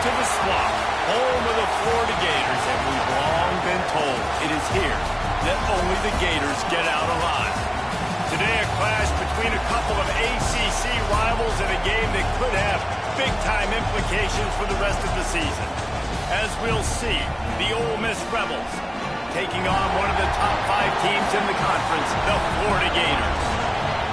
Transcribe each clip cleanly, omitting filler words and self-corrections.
To the swamp, home of the Florida Gators, and we've long been told it is here that only the Gators get out alive. Today, a clash between a couple of ACC rivals in a game that could have big-time implications for the rest of the season. As we'll see, the Ole Miss Rebels taking on one of the top 5 teams in the conference, the Florida Gators.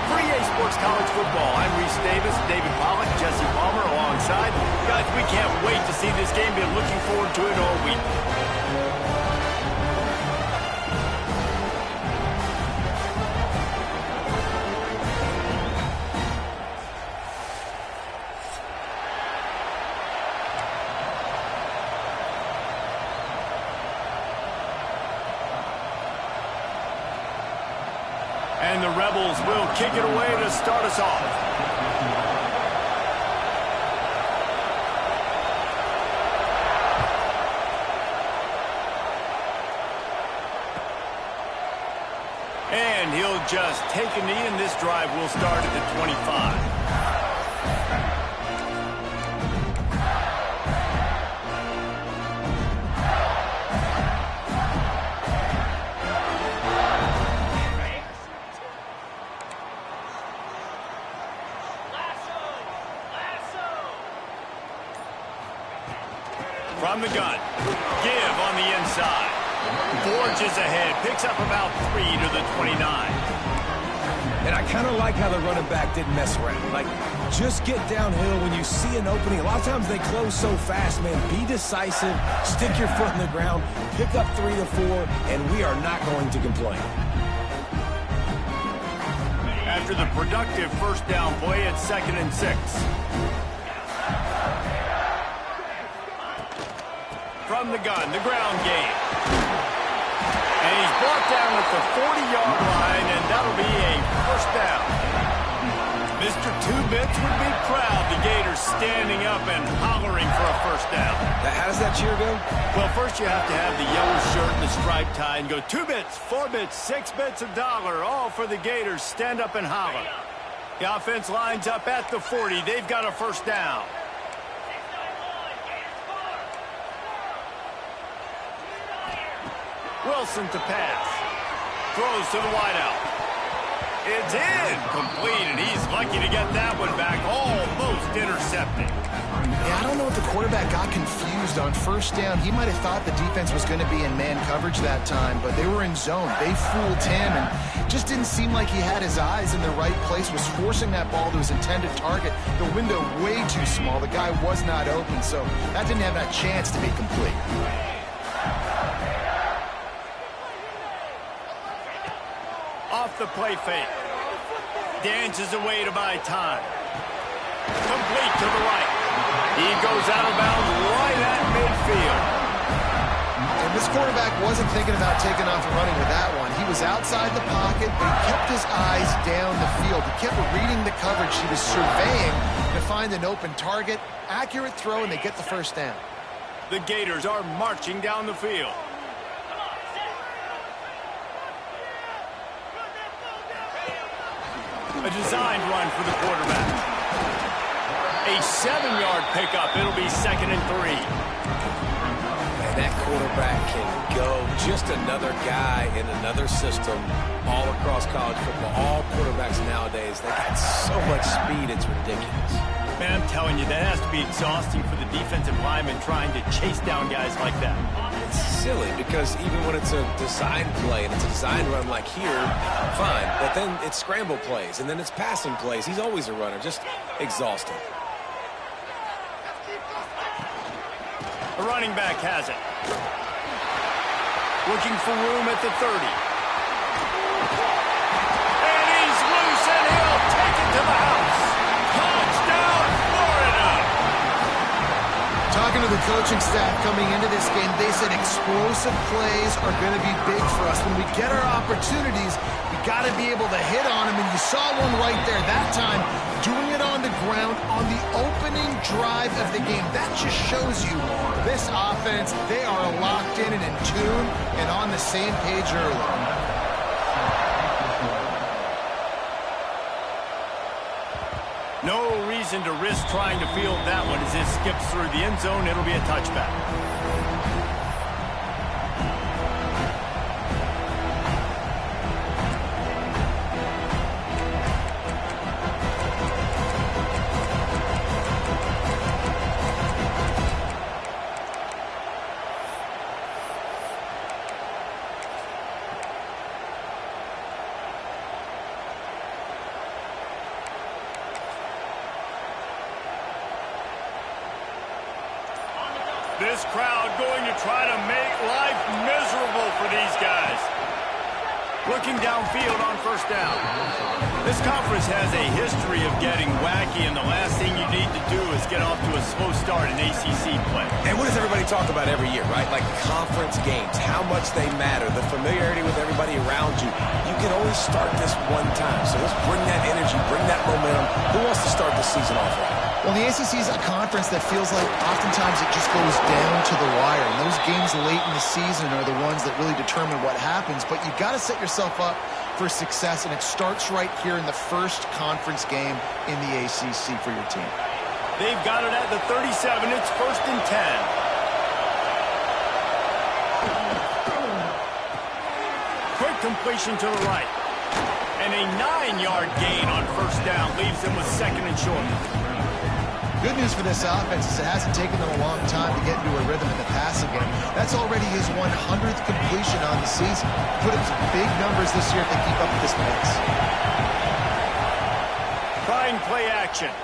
For EA Sports College Football, I'm Reese Davis, David Pollack, Jesse Palmer alongside. Guys, we can't wait to see this game. Been looking forward to it all week. And the Rebels will kick it away to start us off. And he'll just take a knee, and this drive will start at the 25. From the gun, give on the inside. Forges ahead, picks up about 3 to the 29. And I kind of like how the running back didn't mess around. Like, just get downhill when you see an opening. A lot of times they close so fast, man. Be decisive, stick your foot in the ground, pick up 3 to 4, and we are not going to complain. After the productive first down play, it's 2nd and 6. From the gun, the ground game. And he's brought down at the 40-yard line, and that'll be a first down. Mr. Two-Bits would be proud. The Gators standing up and hollering for a first down. How does that cheer go? Well, first you have to have the yellow shirt and the striped tie and go 2 bits, 4 bits, 6 bits, $1, all for the Gators. Stand up and holler. The offense lines up at the 40. They've got a first down. Wilson to pass. Throws to the wideout. It's in. Complete, and he's lucky to get that one back. Almost intercepted. Yeah, I don't know if the quarterback got confused on first down. He might have thought the defense was going to be in man coverage that time, but they were in zone. They fooled him, and just didn't seem like he had his eyes in the right place, was forcing that ball to his intended target. The window way too small. The guy was not open, so that didn't have that chance to be complete. Off the play fake. Dances away to buy time. Complete to the right. He goes out of bounds right at midfield. And this quarterback wasn't thinking about taking off and running with that one. He was outside the pocket, but he kept his eyes down the field. He kept reading the coverage. He was surveying to find an open target. Accurate throw, and they get the first down. The Gators are marching down the field. A designed run for the quarterback. A 7-yard pickup. It'll be 2nd and 3. And that quarterback can go. Just another guy in another system all across college football. All quarterbacks nowadays, they got so much speed, it's ridiculous. Man, I'm telling you, that has to be exhausting for the defensive lineman trying to chase down guys like that. It's silly because even when it's a design play and it's a design run like here, fine. But then it's scramble plays and then it's passing plays. He's always a runner. Just exhausting. The running back has it. Looking for room at the 30. And he's loose and he'll take it to the house. Touchdown, Florida! Talking to the coaching staff coming into this game, they said explosive plays are going to be big for us. When we get our opportunities, we got to be able to hit on them, and you saw one right there that time, doing it on the ground on the opening drive of the game. That just shows you this offense, they are locked in and in tune and on the same page early. No reason to risk trying to field that one as it skips through the end zone. It'll be a touchback. This crowd going to try to make life miserable for these guys. Looking downfield on first down. This conference has a history of getting wacky, and the last thing you need to do is get off to a slow start in ACC play. And what does everybody talk about every year, right? Like conference games, how much they matter, the familiarity with everybody around you. You can only start this one time, so let's bring that energy, bring that momentum. Who wants to start the season off right? Well, the ACC is a conference that feels like oftentimes it just goes down to the wire. And those games late in the season are the ones that really determine what happens. But you've got to set yourself up for success, and it starts right here in the first conference game in the ACC for your team. They've got it at the 37. It's 1st and 10. Quick completion to the right. And a 9-yard gain on first down leaves them with 2nd and short. Good news for this offense is it hasn't taken them a long time to get into a rhythm in the passing game. That's already his 100th completion on the season. Put up some big numbers this year if they keep up with this pace. Trying play action.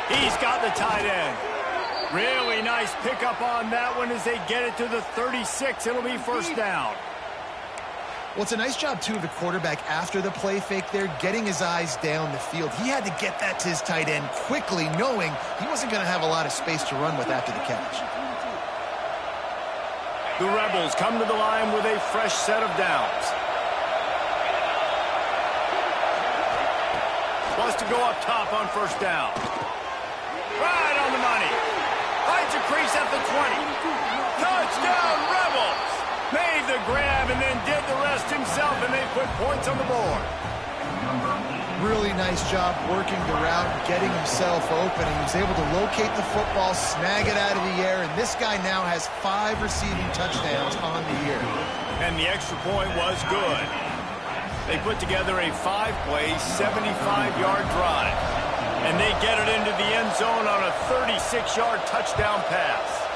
He's got the tight end. Really nice pickup on that one as they get it to the 36. It'll be first down. Well, it's a nice job, too, of the quarterback after the play fake there, getting his eyes down the field. He had to get that to his tight end quickly, knowing he wasn't going to have a lot of space to run with after the catch. The Rebels come to the line with a fresh set of downs. Wants to go up top on first down. Right on the money. Finds a crease at the 20. Touchdown, Rebels! Made the grab and then did the rest himself, and they put points on the board. Really nice job working the route, getting himself open. He was able to locate the football, snag it out of the air, and this guy now has 5 receiving touchdowns on the year. And the extra point was good. They put together a 5-play, 75-yard drive. And they get it into the end zone on a 36-yard touchdown pass.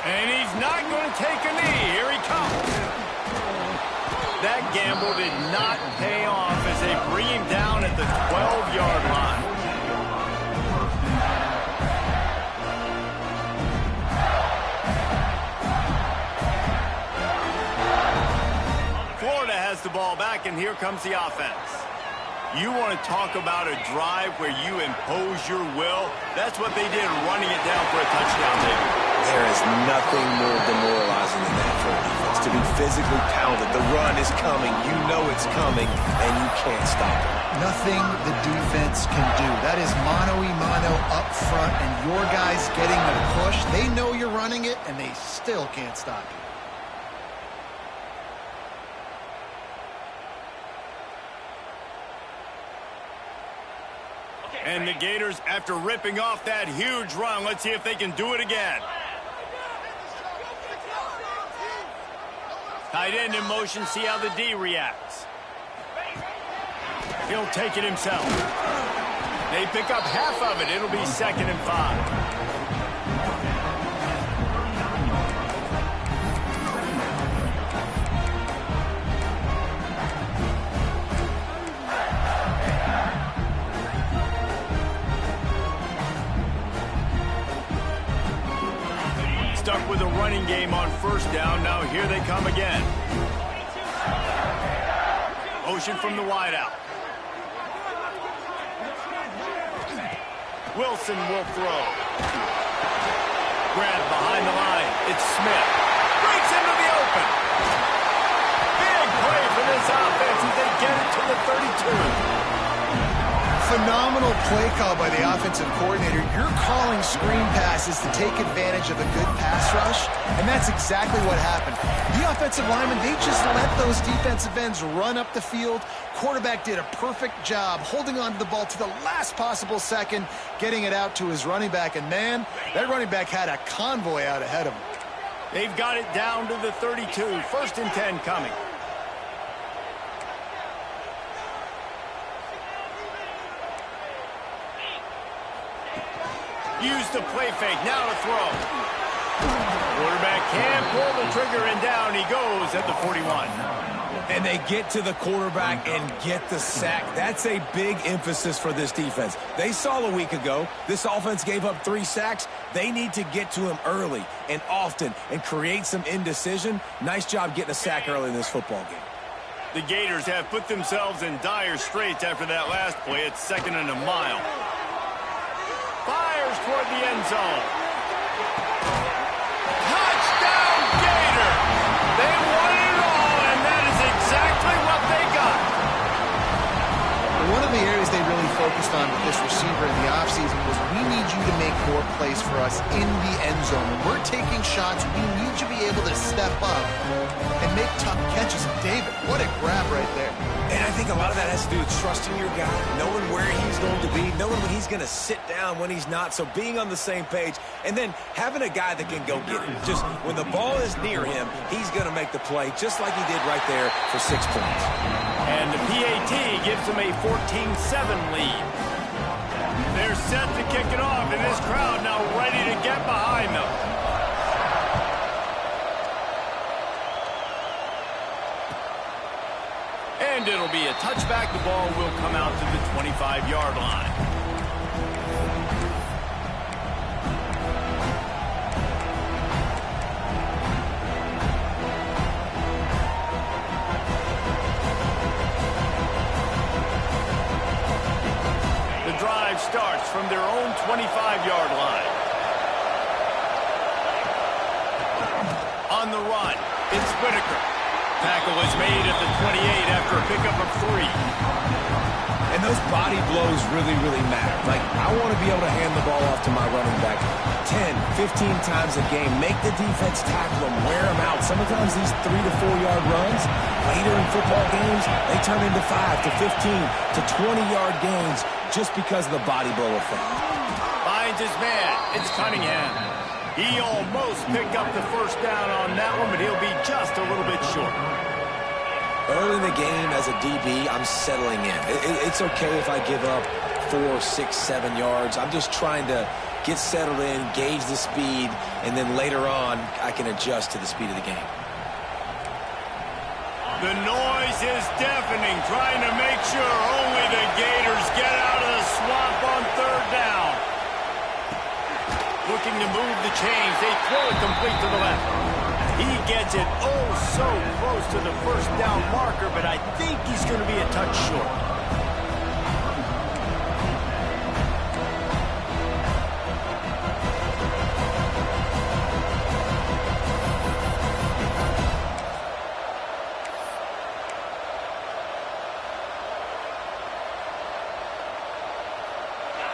And he's not going to take a knee. Here he comes. That gamble did not pay off as they bring him down at the 12-yard line. Florida has the ball back, and here comes the offense. You want to talk about a drive where you impose your will? That's what they did, running it down for a touchdown, David. There is nothing more demoralizing than that for a defense. To be physically pounded. The run is coming. You know it's coming, and you can't stop it. Nothing the defense can do. That is mano-a-mano up front, and your guys getting the push. They know you're running it, and they still can't stop you. And the Gators, after ripping off that huge run, let's see if they can do it again. Tight end in motion, see how the D reacts. He'll take it himself. They pick up half of it. It'll be 2nd and 5. Stuck with a running game on 1st down. Now here they come again. Motion from the wideout. Wilson will throw. Grab behind the line. It's Smith. Breaks into the open. Big play for this offense as they get it to the 32. Phenomenal play call by the offensive coordinator. You're calling screen passes to take advantage of a good pass rush, and that's exactly what happened. The offensive linemen, they just let those defensive ends run up the field. Quarterback did a perfect job holding on to the ball to the last possible second, getting it out to his running back, and man, that running back had a convoy out ahead of him. They've got it down to the 32. 1st and 10 coming. Use the play fake, now to throw. Quarterback can't pull the trigger, and down he goes at the 41. And they get to the quarterback and get the sack. That's a big emphasis for this defense. They saw a week ago, this offense gave up 3 sacks. They need to get to him early and often and create some indecision. Nice job getting a sack early in this football game. The Gators have put themselves in dire straits after that last play. It's 2nd and a mile. Fires toward the end zone. Touchdown, Gator! They won it all, and that is exactly what they got. One of the areas they really focused on with this receiver in the offseason was we need you to make more plays for us in the end zone. When we're taking shots, we need you to be able to step up and make tough catches. And David, what a grab right there. And I think a lot of that has to do with trusting your guy, knowing where he's going to be, knowing when he's going to sit down, when he's not, so being on the same page, and then having a guy that can go get it. Just when the ball is near him, he's going to make the play, just like he did right there for 6 points. And the PAT gives them a 14-7 lead. They're set to kick it off, and this crowd now ready to get behind them. And it'll be a touchback. The ball will come out to the 25-yard line. The drive starts from their own 25-yard line. On the run, it's Whitaker. Tackle is made at the 28 after a pickup of 3. And those body blows really, really matter. Like, I want to be able to hand the ball off to my running back 10, 15 times a game. Make the defense tackle them, wear them out. Sometimes these 3 to 4 yard runs, later in football games, they turn into 5 to 15 to 20-yard gains just because of the body blow effect. Finds his man. It's Cunningham. He almost picked up the 1st down on that one, but he'll be just a little bit short. Early in the game, as a DB, I'm settling in. It's okay if I give up 4, 6, 7 yards. I'm just trying to get settled in, gauge the speed, and then later on, I can adjust to the speed of the game. The noise is deafening, trying to make sure only the Gators get out of the swamp on 3rd down. Looking to move the chains. They throw it complete to the left. He gets it so close to the 1st down marker, but I think he's going to be a touch short.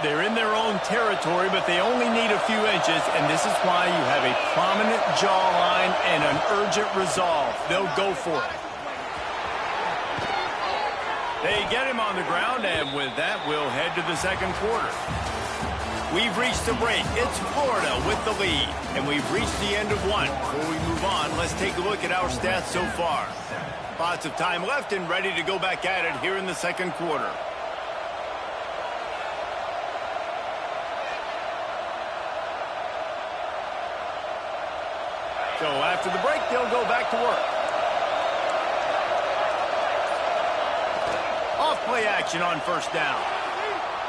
They're in their own territory, but they only need a few inches, and this is why you have a prominent jawline and an urgent resolve. They'll go for it. They get him on the ground, and with that, we'll head to the 2nd quarter. We've reached the break. It's Florida with the lead, and we've reached the end of one. Before we move on, let's take a look at our stats so far. Lots of time left and ready to go back at it here in the second quarter. So after the break, they'll go back to work. Off-play action on first down.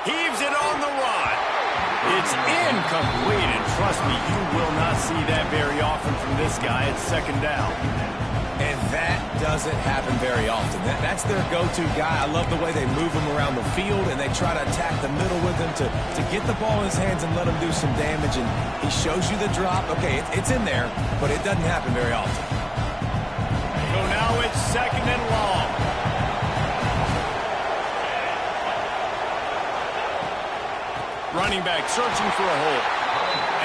Heaves it on the run. It's incomplete, and trust me, you will not see that very often from this guy at second down. And that doesn't happen very often. That's their go-to guy. I love the way they move him around the field, and they try to attack the middle with him to get the ball in his hands and let him do some damage. And he shows you the drop. Okay, it's in there, but it doesn't happen very often. So now it's second and long. Running back searching for a hole.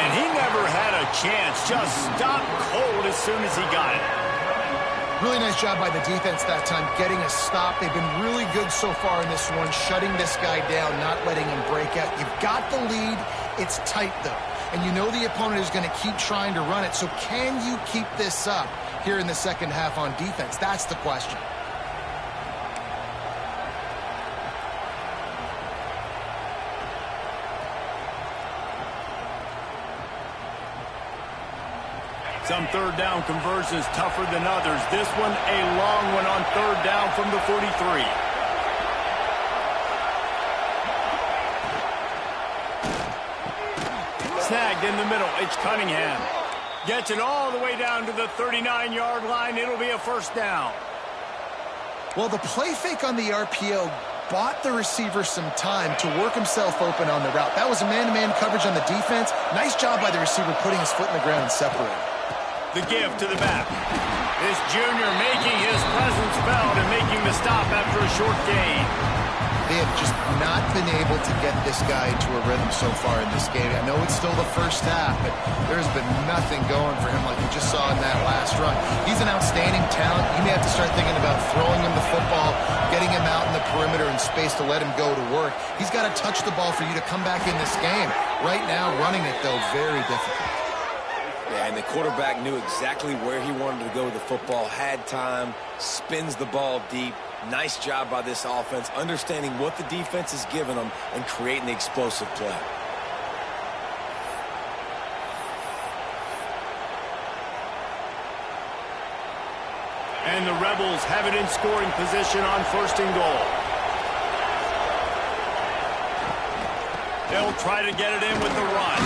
And he never had a chance. Just stopped cold as soon as he got it. Really nice job by the defense that time, getting a stop. They've been really good so far in this one, shutting this guy down, not letting him break out. You've got the lead. It's tight, though. And you know the opponent is going to keep trying to run it. So can you keep this up here in the second half on defense? That's the question. Some third down conversions tougher than others. This one, a long one on third down from the 43. Snagged in the middle. It's Cunningham. Gets it all the way down to the 39-yard line. It'll be a first down. Well, the play fake on the RPO bought the receiver some time to work himself open on the route. That was a man-to-man coverage on the defense. Nice job by the receiver putting his foot in the ground and separating. The give to the back. This junior making his presence felt and making the stop after a short gain. They have just not been able to get this guy into a rhythm so far in this game. I know it's still the first half, but there's been nothing going for him like we just saw in that last run. He's an outstanding talent. You may have to start thinking about throwing him the football, getting him out in the perimeter in space to let him go to work. He's got to touch the ball for you to come back in this game. Right now, running it, though, very difficult. Yeah, and the quarterback knew exactly where he wanted to go with the football, had time, spins the ball deep. Nice job by this offense, understanding what the defense is giving them and creating the explosive play. And the Rebels have it in scoring position on first and goal. They'll try to get it in with the run.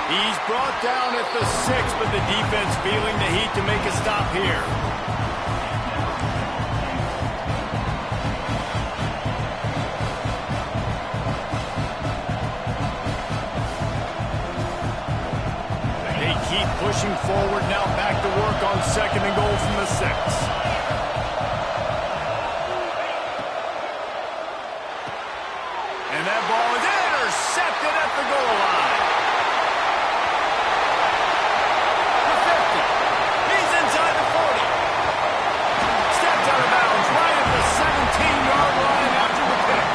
He's brought down at the 6, but the defense feeling the heat to make a stop here. They keep pushing forward, now back to work on second and goal from the 6. And that ball is intercepted at the goal line. The 50. He's inside the 40. Stepped out of bounds right at the 17-yard line after the pick.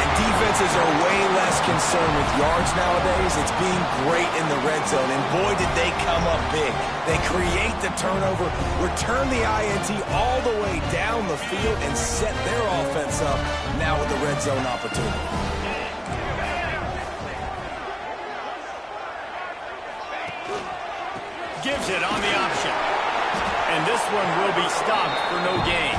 And defenses are way less concerned with yards nowadays. It's being great in the red zone. And boy, did they come up big. They create the turnover, return the INT all the way down the field, and set their offense up now with the red zone opportunity. Gives it on the option. And this one will be stopped for no gain.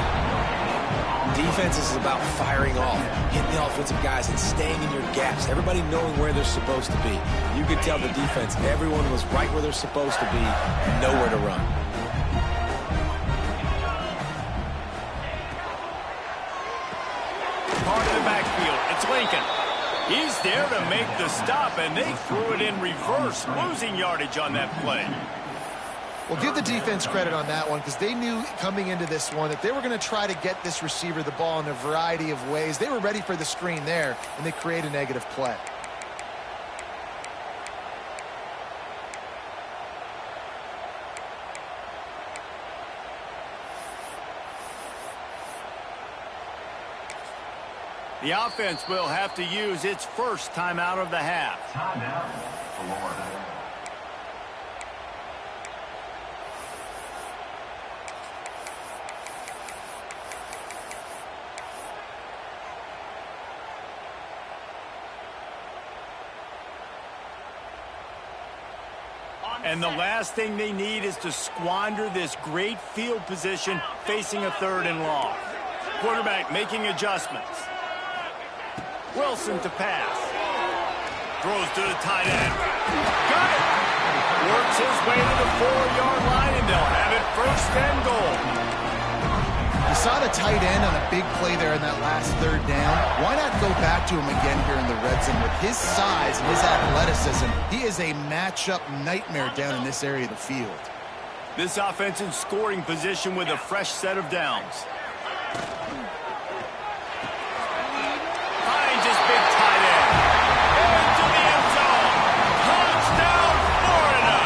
Defense is about firing off, hitting the offensive guys and staying in your gaps. Everybody knowing where they're supposed to be. You could tell the defense, everyone was right where they're supposed to be, nowhere to run. Part of the backfield, it's Lincoln. He's there to make the stop, and they threw it in reverse, losing yardage on that play. Well, give the defense credit on that one because they knew coming into this one that they were going to try to get this receiver the ball in a variety of ways. They were ready for the screen there, and they create a negative play. The offense will have to use its first timeout of the half. Timeout, Florida. And the last thing they need is to squander this great field position facing a 3rd and long. Quarterback making adjustments. Wilson to pass. Throws to the tight end. Got it! Works his way to the 4-yard line, and they'll have it 1st and goal. You saw the tight end on a big play there in that last 3rd down. Why not go back to him again here in the red zone? With his size and his athleticism, he is a matchup nightmare down in this area of the field. This offense in scoring position with a fresh set of downs. Finds his big tight end. Into the end zone. Touchdown, 4-0.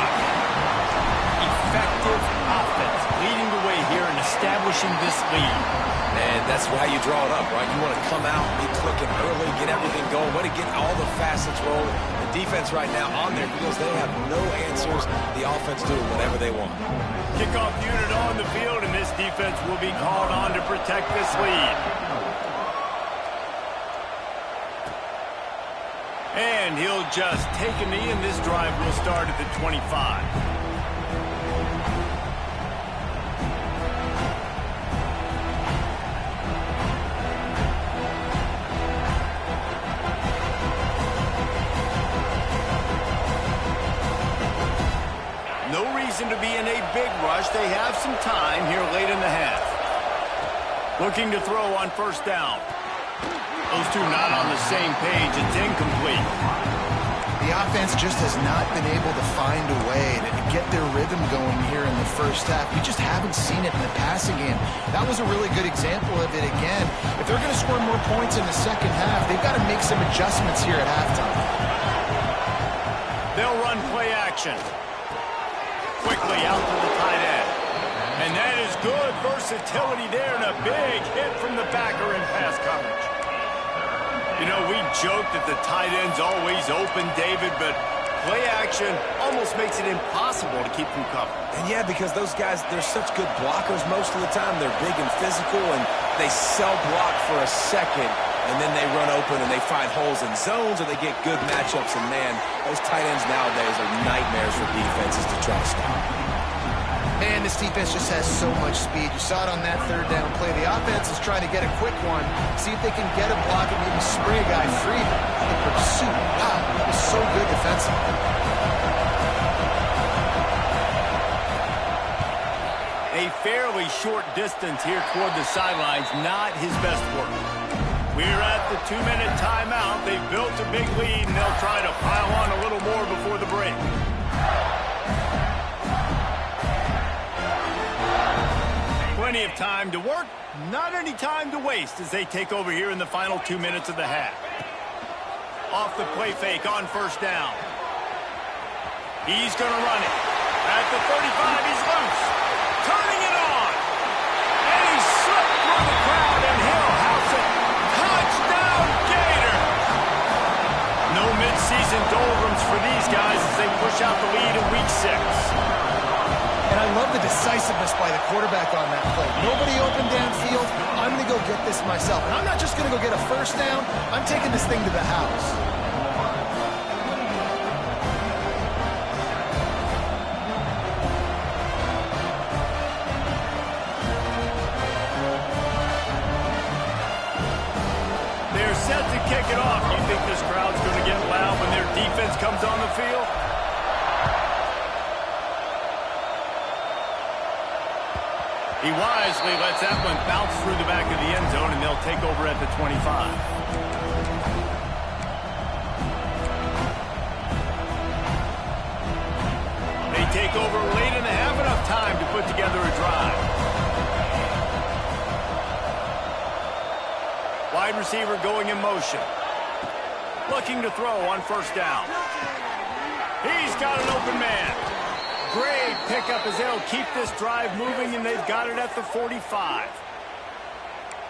Effective offense leading the way here and establishing this lead. And that's how you draw it up, right? You want to come out, be clicking early, get everything going, want to get all the facets rolling. The defense right now on there because they have no answers. The offense doing whatever they want. Kickoff unit on the field, and this defense will be called on to protect this lead. And he'll just take a knee, and this drive will start at the 25. No reason to be in a big rush. They have some time here late in the half. Looking to throw on 1st down. Those two not on the same page. It's incomplete. The offense just has not been able to find a way to get their rhythm going here in the 1st half. We just haven't seen it in the passing game. That was a really good example of it again. If they're going to score more points in the 2nd half, they've got to make some adjustments here at halftime. They'll run play action. Quickly out to the tight end. And that is good versatility there and a big hit from the backer in pass coverage. You know, we joke that the tight end's always open, David, but play action almost makes it impossible to keep them covered. And yeah, because those guys, they're such good blockers most of the time. They're big and physical, and they cell block for a second, and then they run open and they find holes in zones or they get good matchups. And, man, those tight ends nowadays are nightmares for defenses to try to stop. Man, this defense just has so much speed. You saw it on that 3rd down play. The offense is trying to get a quick one, see if they can get a block and maybe spray a guy free. The pursuit, wow, that was so good defensively. A fairly short distance here toward the sidelines, not his best work. We're at the 2-minute timeout. They've built a big lead, and they'll try to pile on a little more before the break. Plenty of time to work, not any time to waste as they take over here in the final 2 minutes of the half. Off the play fake on 1st down. He's going to run it. At the 35, he's loose. Turning it on. And he slipped through the crowd, and he'll house it. Touchdown, Gator! No midseason doldrums for these guys as they push out the lead in Week 6. And I love the decisiveness by the quarterback on that play. Nobody open downfield. I'm going to go get this myself. And I'm not just going to go get a 1st down. I'm taking this thing to the house. They're set to kick it off. You think this crowd's going to get loud when their defense comes on the field? He wisely lets that one bounce through the back of the end zone, and they'll take over at the 25. They take over late in the half, enough time to put together a drive. Wide receiver going in motion. Looking to throw on 1st down. He's got an open man. Great pickup as they'll keep this drive moving, and they've got it at the 45.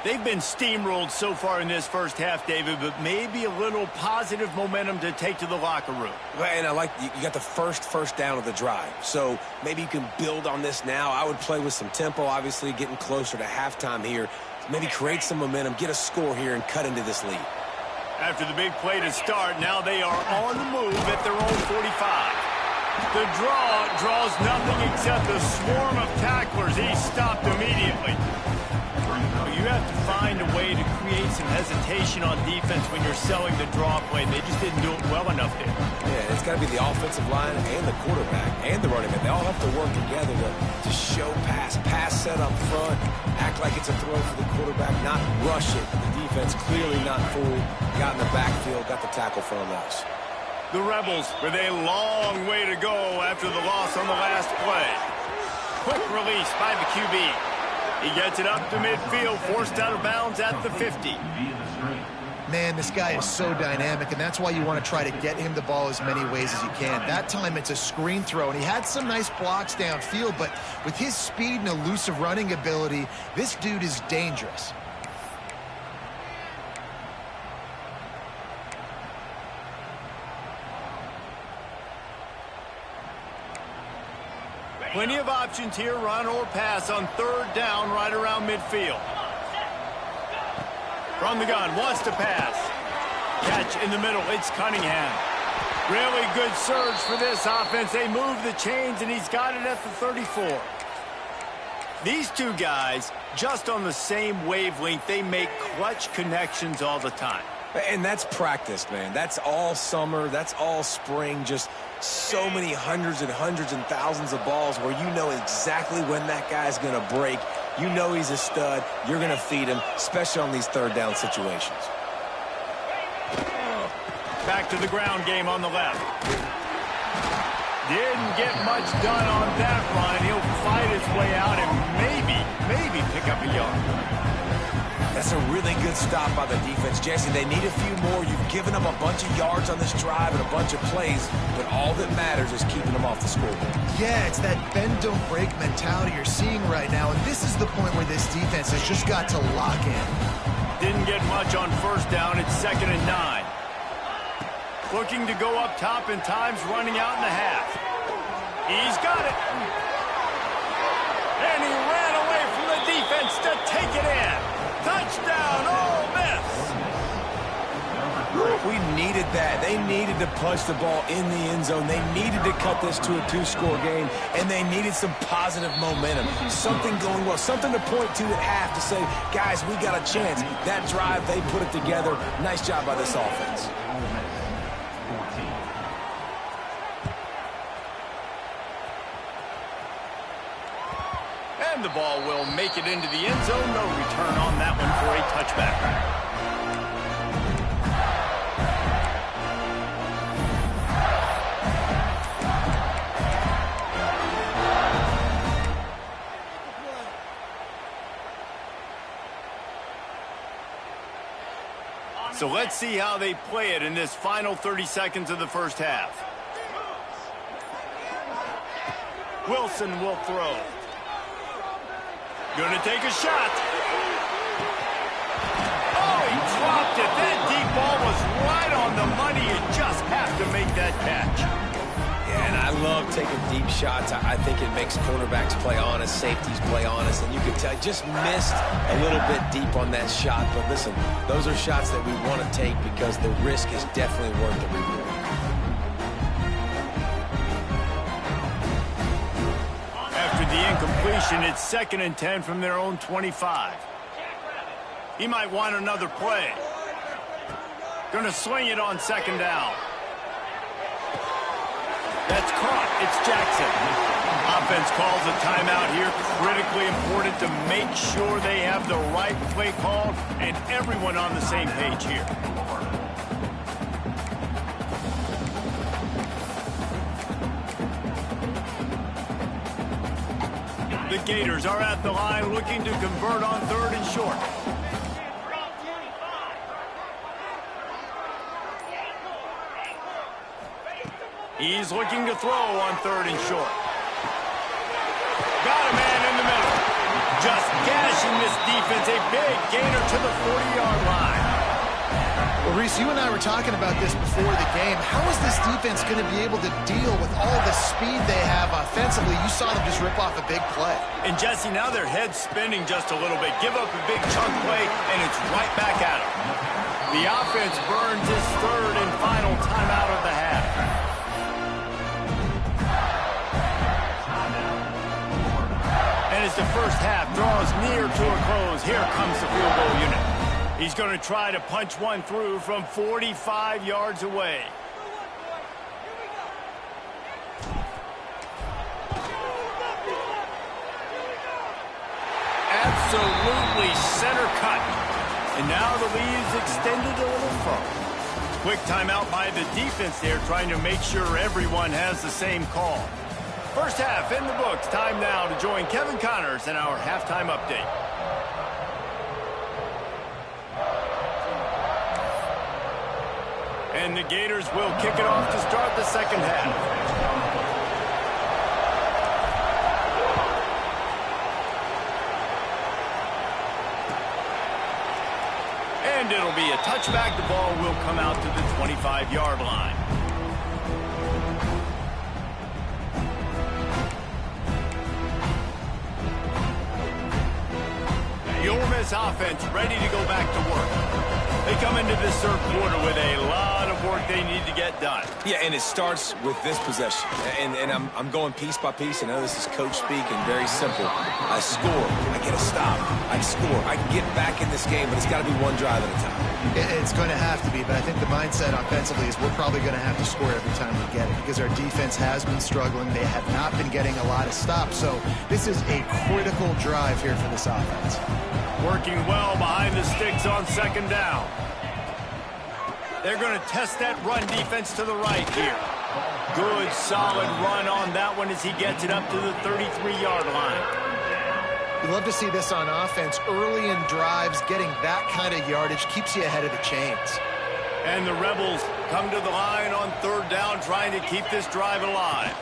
They've been steamrolled so far in this 1st half, David, but maybe a little positive momentum to take to the locker room. Well, and I like you got the first down of the drive, so maybe you can build on this now. I would play with some tempo, obviously getting closer to halftime here. Maybe create some momentum, get a score here, and cut into this lead. After the big play to start, now they are on the move at their own 45. The draw draws nothing except a swarm of tacklers. He's stopped immediately. You have to find a way to create some hesitation on defense when you're selling the draw play. They just didn't do it well enough there. Yeah, it's got to be the offensive line and the quarterback and the running back. They all have to work together to show pass set up front, act like it's a throw for the quarterback, not rush it. The defense clearly not fooled, got in the backfield, got the tackle for a loss. The Rebels with a long way to go after the loss on the last play. Quick release by the QB. He gets it up to midfield, forced out of bounds at the 50. Man, this guy is so dynamic, and that's why you want to try to get him the ball as many ways as you can. That time it's a screen throw, and he had some nice blocks downfield, but with his speed and elusive running ability, this dude is dangerous. Plenty of options here, run or pass on third down right around midfield. From the gun, wants to pass. Catch in the middle, it's Cunningham. Really good surge for this offense. They move the chains, and he's got it at the 34. These two guys, just on the same wavelength, they make clutch connections all the time. And that's practice, man. That's all summer. That's all spring. Just so many hundreds and thousands of balls where you know exactly when that guy's going to break. You know he's a stud. You're going to feed him, especially on these third down situations. Back to the ground game on the left. Didn't get much done on that run. He'll fight his way out and maybe pick up a yard. That's a really good stop by the defense. Jesse, they need a few more. You've given them a bunch of yards on this drive and a bunch of plays, but all that matters is keeping them off the scoreboard. Yeah, it's that bend, don't break mentality you're seeing right now, and this is the point where this defense has just got to lock in. Didn't get much on first down. It's 2nd and 9. Looking to go up top in times, running out in the half. He's got it. And he ran away from the defense to take it in. Touchdown, Ole Miss! We needed that. They needed to punch the ball in the end zone. They needed to cut this to a 2-score game, and they needed some positive momentum. Something going well, something to point to at half to say, guys, we got a chance. That drive, they put it together. Nice job by this offense. And the ball will make it into the end zone. No return on that one for a touchback. So let's see how they play it in this final 30 seconds of the first half. Wilson will throw. Gonna take a shot. Oh, he dropped it. That deep ball was right on the money. You just have to make that catch. Yeah, and I love taking deep shots. I think it makes cornerbacks play honest, safeties play honest, and you can tell just missed a little bit deep on that shot. But listen, those are shots that we want to take because the risk is definitely worth the reward. The incompletion, it's 2nd and 10 from their own 25. He might want another play. Gonna swing it on 2nd down. That's caught. It's Jackson. Offense calls a timeout here. Critically important to make sure they have the right play called and everyone on the same page here. The Gators are at the line looking to convert on 3rd and short. He's looking to throw on 3rd and short. Got a man in the middle. Just gashing this defense. A big gainer to the 40-yard line. Well, Reese, you and I were talking about this before the game. How is this defense going to be able to deal with all the speed they have offensively? You saw them just rip off a big play. And, Jesse, now their head's spinning just a little bit. Give up a big chunk play, and it's right back at them. The offense burns his 3rd and final timeout of the half. the first half draws near to a close, here comes the field goal unit. He's going to try to punch one through from 45 yards away. Absolutely center cut. And now the lead is extended a little further. Quick timeout by the defense there, trying to make sure everyone has the same call. First half in the books. Time now to join Kevin Connors in our halftime update. And the Gators will kick it off to start the second half. And it'll be a touchback. The ball will come out to the 25-yard line. The Ole Miss offense ready to go back to work. They come into this third quarter with a lot of work they need to get done. Yeah, and it starts with this possession. And I'm going piece by piece. I know this is coach speak and very simple. I score. I get a stop. I score. I can get back in this game, but it's got to be one drive at a time. It's going to have to be, but I think the mindset offensively is we're probably going to have to score every time we get it because our defense has been struggling. They have not been getting a lot of stops. So this is a critical drive here for this offense. Working well behind the sticks on second down. They're going to test that run defense to the right here. Good, solid run on that one as he gets it up to the 33-yard line. You love to see this on offense. Early in drives, getting that kind of yardage keeps you ahead of the chains. And the Rebels come to the line on third down, trying to keep this drive alive.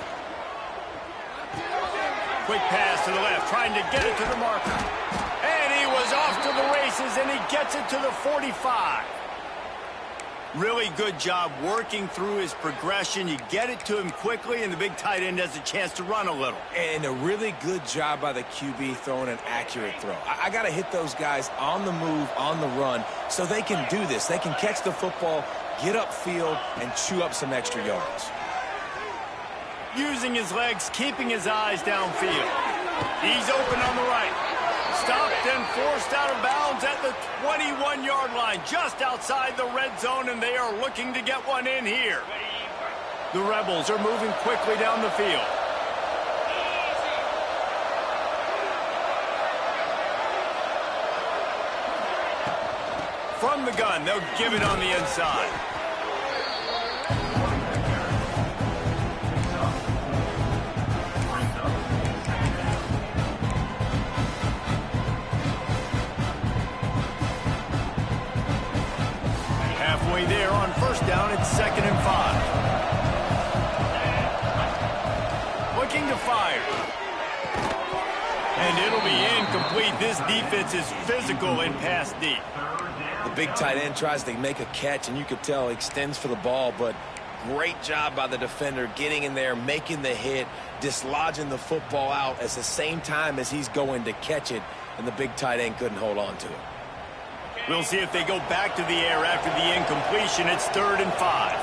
Quick pass to the left, trying to get it to the marker. And he was off to the races, and he gets it to the 45. Really good job working through his progression. You get it to him quickly, and the big tight end has a chance to run a little. And a really good job by the QB throwing an accurate throw. I got to hit those guys on the move, on the run, so they can do this. They can catch the football, get upfield, and chew up some extra yards. Using his legs, keeping his eyes downfield. He's open on the right. Stopped and forced out of bounds at the 21-yard line, just outside the red zone, and they are looking to get one in here. The Rebels are moving quickly down the field. From the gun, they'll give it on the inside. Halfway there on first down, it's 2nd and 5. Looking to fire. And it'll be incomplete. This defense is physical and pass deep. The big tight end tries to make a catch, and you could tell he extends for the ball, but great job by the defender getting in there, making the hit, dislodging the football out at the same time as he's going to catch it, and the big tight end couldn't hold on to it. We'll see if they go back to the air after the incompletion. It's 3rd and 5.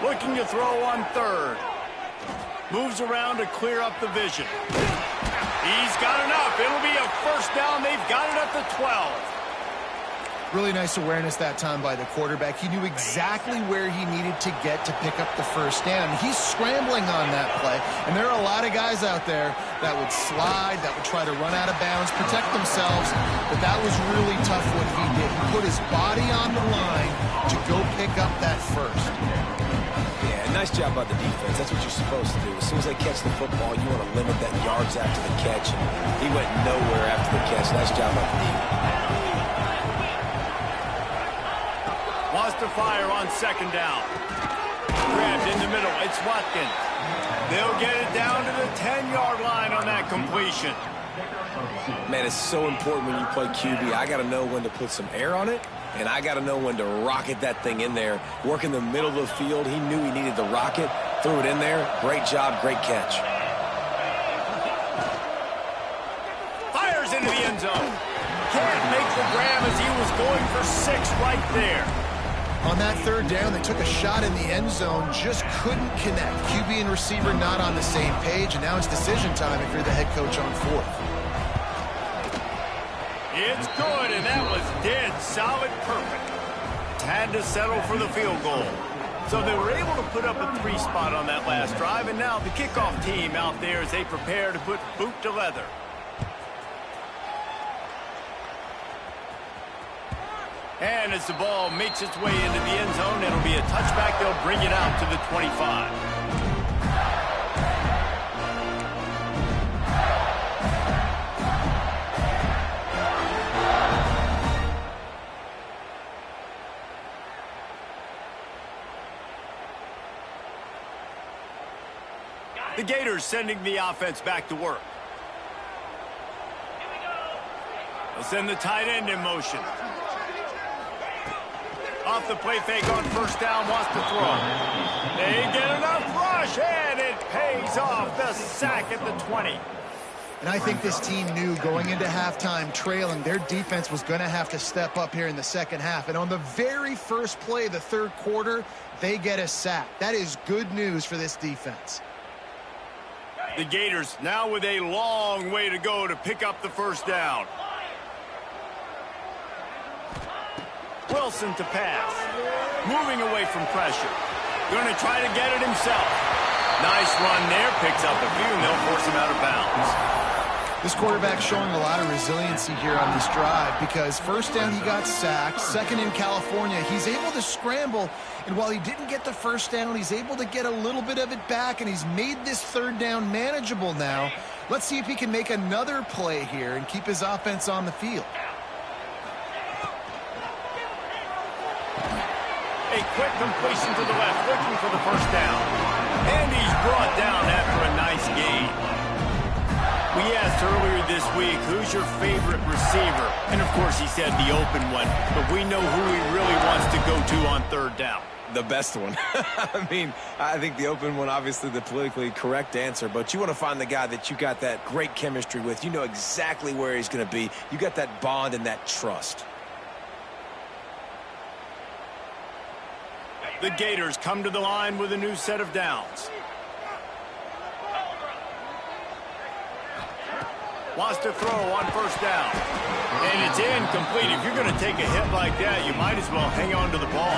Looking to throw on third. Moves around to clear up the vision. He's got enough. It'll be a first down. They've got it at the 12. Really nice awareness that time by the quarterback. He knew exactly where he needed to get to pick up the first down. He's scrambling on that play, and there are a lot of guys out there that would slide, that would try to run out of bounds, protect themselves, but that was really tough what he did. He put his body on the line to go pick up that first. Yeah, nice job by the defense. That's what you're supposed to do. As soon as they catch the football, you want to limit that yards after the catch, and he went nowhere after the catch. Nice job by the defense. Wants to fire on second down. Grabbed in the middle. It's Watkins. They'll get it down to the 10-yard line on that completion. Man, it's so important when you play QB. I got to know when to put some air on it, and I got to know when to rocket that thing in there. Work in the middle of the field. He knew he needed the rocket. Threw it in there. Great job. Great catch. Fires into the end zone. Can't make the grab as he was going for 6 right there. On that third down, they took a shot in the end zone, just couldn't connect. QB and receiver not on the same page, and now it's decision time if you're the head coach on fourth. It's good, and that was dead solid perfect. Had to settle for the field goal. So they were able to put up a 3 spot on that last drive, and now the kickoff team out there as they prepare to put boot to leather. And as the ball makes its way into the end zone, it'll be a touchback. They'll bring it out to the 25. The Gators sending the offense back to work. They'll send the tight end in motion. Off the play fake on first down, wants to throw. They get enough rush, and it pays off. The sack at the 20. And I think this team knew going into halftime trailing, their defense was going to have to step up here in the second half. And on the very first play of the third quarter, they get a sack. That is good news for this defense. The Gators now with a long way to go to pick up the first down. Wilson to pass. Moving away from pressure. Going to try to get it himself. Nice run there. Picks up a few, and they'll force him out of bounds. This quarterback showing a lot of resiliency here on this drive because first down he got sacked, second in California, he's able to scramble, and while he didn't get the first down, he's able to get a little bit of it back, and he's made this third down manageable now. Let's see if he can make another play here and keep his offense on the field. A quick completion to the left, looking for the first down. And he's brought down after a nice gain. We asked earlier this week, who's your favorite receiver? And, of course, he said the open one. But we know who he really wants to go to on third down. The best one. I mean, I think the open one, obviously the politically correct answer, but you want to find the guy that you got that great chemistry with. You know exactly where he's going to be. You got that bond and that trust. The Gators come to the line with a new set of downs. Wants to throw on first down. And it's incomplete. If you're going to take a hit like that, you might as well hang on to the ball.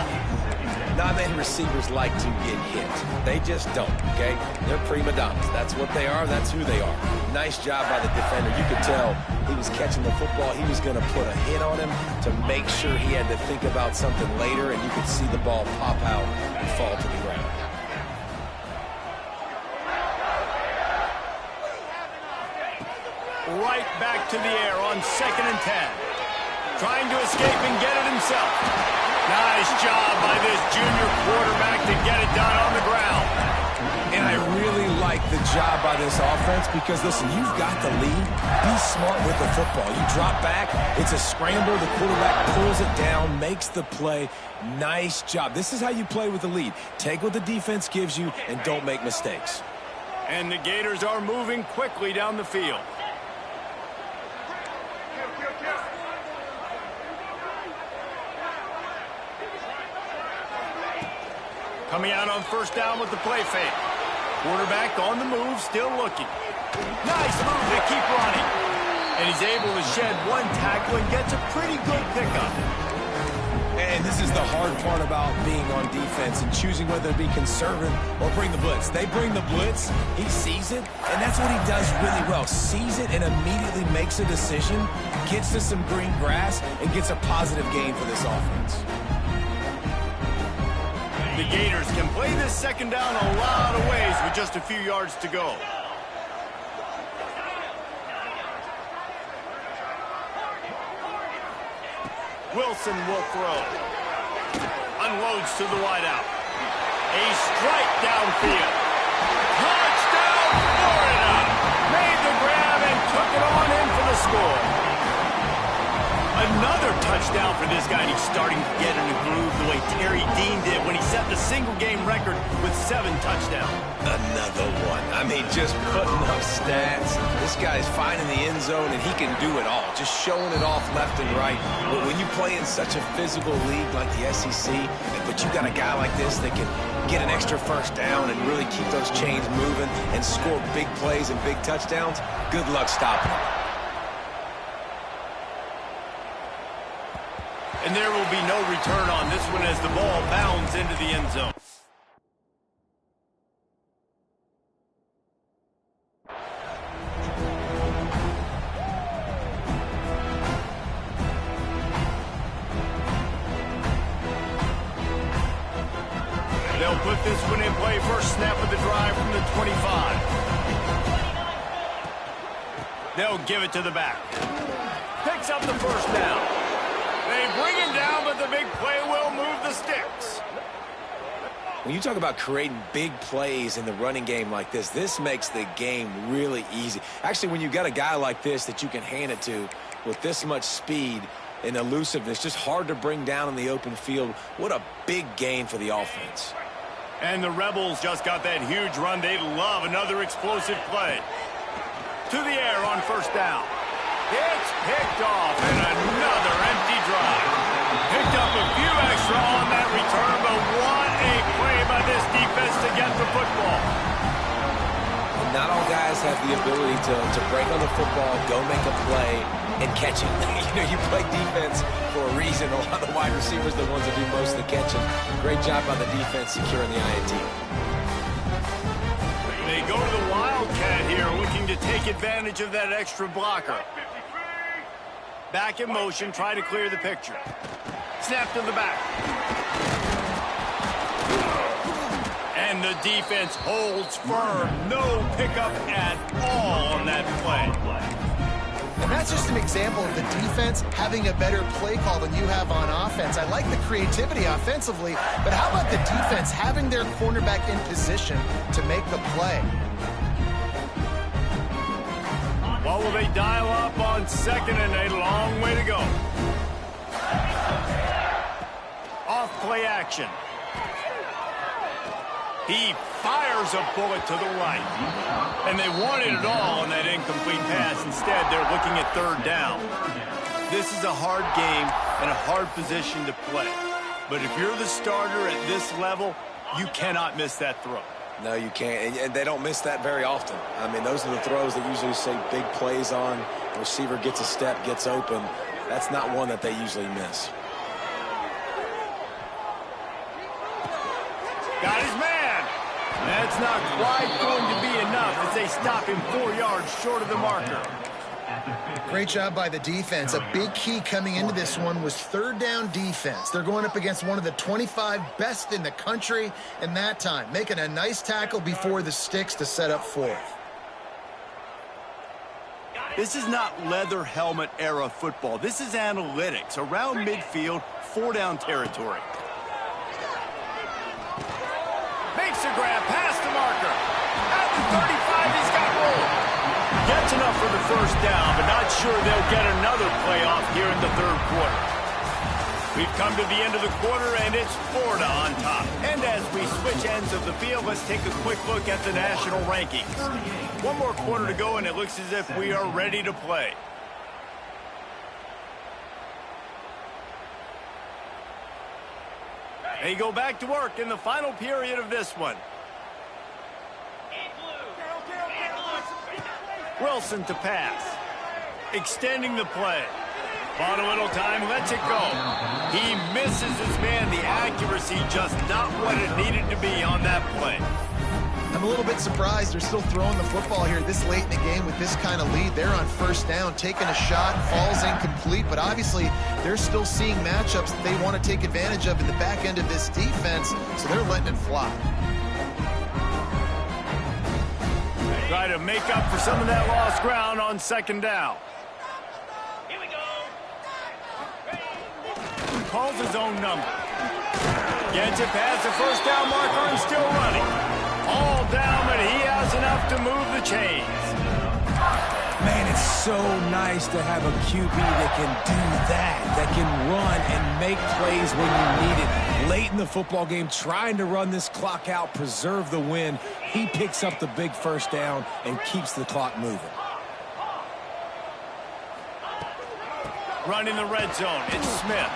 Not many receivers like to get hit. They just don't, okay? They're prima donnas. That's what they are. That's who they are. Nice job by the defender. You could tell he was catching the football. He was going to put a hit on him to make sure he had to think about something later, and you could see the ball pop out and fall to the ground. Right back to the air on 2nd and 10. Trying to escape and get it himself. Nice job by this junior quarterback to get it done on the ground. And I really like the job by this offense because, listen, you've got the lead. Be smart with the football. You drop back, it's a scramble. The quarterback pulls it down, makes the play. Nice job. This is how you play with the lead. Take what the defense gives you and don't make mistakes. And the Gators are moving quickly down the field. Coming out on first down with the play fake. Quarterback on the move, still looking. Nice move, they keep running. And he's able to shed one tackle and gets a pretty good pickup. And this is the hard part about being on defense and choosing whether to be conservative or bring the blitz. They bring the blitz, he sees it, and that's what he does really well. Sees it and immediately makes a decision, gets to some green grass, and gets a positive gain for this offense. The Gators can play this second down a lot of ways with just a few yards to go. Wilson will throw. Unloads to the wideout. A strike downfield. Touchdown, Florida! Made the grab and took it on in for the score. Another touchdown for this guy, and he's starting to get in a groove the way Terry Dean did when he set the single-game record with touchdown. Another one. I mean, just putting up stats. This guy's finding the end zone, and he can do it all, just showing it off left and right. But when you play in such a physical league like the SEC, but you got a guy like this that can get an extra first down and really keep those chains moving and score big plays and big touchdowns, good luck stopping him. And there will be no return on this one as the ball bounds into the end zone. They'll put this one in play. First snap of the drive from the 25. They'll give it to the back. Picks up the first down. They bring him down, but the big play will move the sticks. When you talk about creating big plays in the running game like this makes the game really easy. Actually, when you got a guy like this that you can hand it to with this much speed and elusiveness, just hard to bring down in the open field, what a big gain for the offense. And the Rebels just got that huge run. They love another explosive play. To the air on first down. It's picked off, and another empty drive. Picked up a few extra on that return, but what a play by this defense to get the football. And not all guys have the ability to break on the football, go make a play, and catch it. You play defense for a reason. A lot of the wide receivers are the ones that do most of the catching. Great job by the defense securing the INT. They go to the Wildcat here, looking to take advantage of that extra blocker. Back in motion, try to clear the picture. Snap to the back. And the defense holds firm. No pickup at all on that play. And that's just an example of the defense having a better play call than you have on offense. I like the creativity offensively, but how about the defense having their cornerback in position to make the play? What will they dial up on second and a long way to go? Off play action. He fires a bullet to the right. And they wanted it all on that incomplete pass. Instead, they're looking at third down. This is a hard game and a hard position to play. But if you're the starter at this level, you cannot miss that throw. No, you can't, and they don't miss that very often. I mean, those are the throws that usually say big plays on. The receiver gets a step, gets open. That's not one that they usually miss. Got his man. That's not quite going to be enough as they stop him 4 yards short of the marker. Great job by the defense. A big key coming into this one was third down defense. They're going up against one of the 25 best in the country in that time, making a nice tackle before the sticks to set up fourth. This is not leather helmet era football. This is analytics. Around midfield, 4-down territory. Makes a grab past the marker. At the 35, he's got room. Gets enough for the first down, but not sure they'll get another playoff here in the third quarter. We've come to the end of the quarter, and it's Florida on top. And as we switch ends of the field, let's take a quick look at the national rankings. One more quarter to go, and it looks as if we are ready to play. They go back to work in the final period of this one. Wilson to pass. Extending the play. Bought a little time, lets it go. He misses his man. The accuracy just not what it needed to be on that play. I'm a little bit surprised they're still throwing the football here this late in the game with this kind of lead. They're on first down, taking a shot, falls incomplete, but obviously they're still seeing matchups that they want to take advantage of in the back end of this defense, so they're letting it fly. Try to make up for some of that lost ground on second down. Here we go. Calls his own number. Gets it past the first down marker and still running. All down, but he has enough to move the chains. Man, it's so nice to have a QB that can do that can run and make plays when you need it. Late in the football game, trying to run this clock out, preserve the win. He picks up the big first down and keeps the clock moving. Running the red zone, it's Smith.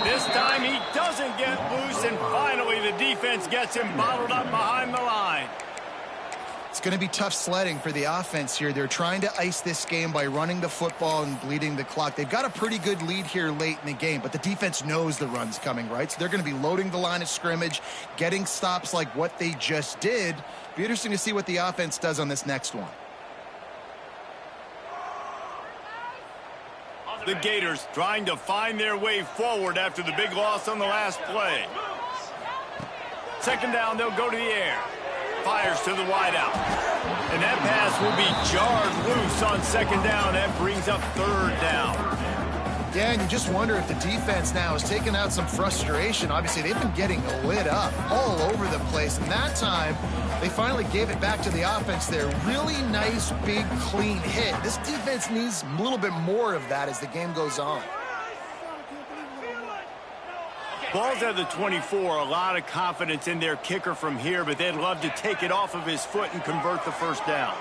This time he doesn't get loose, and finally the defense gets him bottled up behind the line. It's going to be tough sledding for the offense here. They're trying to ice this game by running the football and bleeding the clock. They've got a pretty good lead here late in the game, but the defense knows the run's coming, right? So they're going to be loading the line of scrimmage, getting stops like what they just did. Be interesting to see what the offense does on this next one. The Gators trying to find their way forward after the big loss on the last play. Second down, they'll go to the air. Fires to the wideout. And that pass will be jarred loose on second down. That brings up third down. Yeah, and you just wonder if the defense now is taking out some frustration. Obviously, they've been getting lit up all over the place. And that time, they finally gave it back to the offense there. Really nice, big, clean hit. This defense needs a little bit more of that as the game goes on. Ball's at the 24. A lot of confidence in their kicker from here, but they'd love to take it off of his foot and convert the first down.